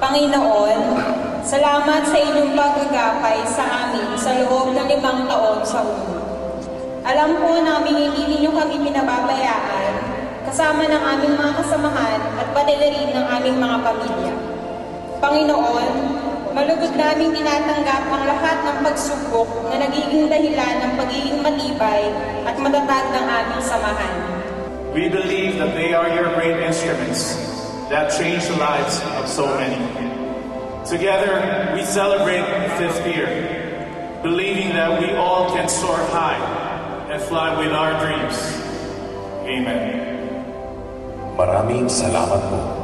Panginoon, salamat sa inyong paggagapay sa amin sa loob ng 5 taon sa uno. Alam po namin hindi ninyo kami pinababayaan, kasama ng aming mga kasamahan at pati na rin ng aming mga pamilya. Panginoon, malugod naming tinatanggap ang lahat ng pagsubok na nagiging dahilan ng pagiging matibay at matatag ng aming samahan. We believe that they are your great instruments that change the lives of so many. Together, we celebrate the 5th year, believing that we all can soar high and fly with our dreams. Amen. Maraming salamat po.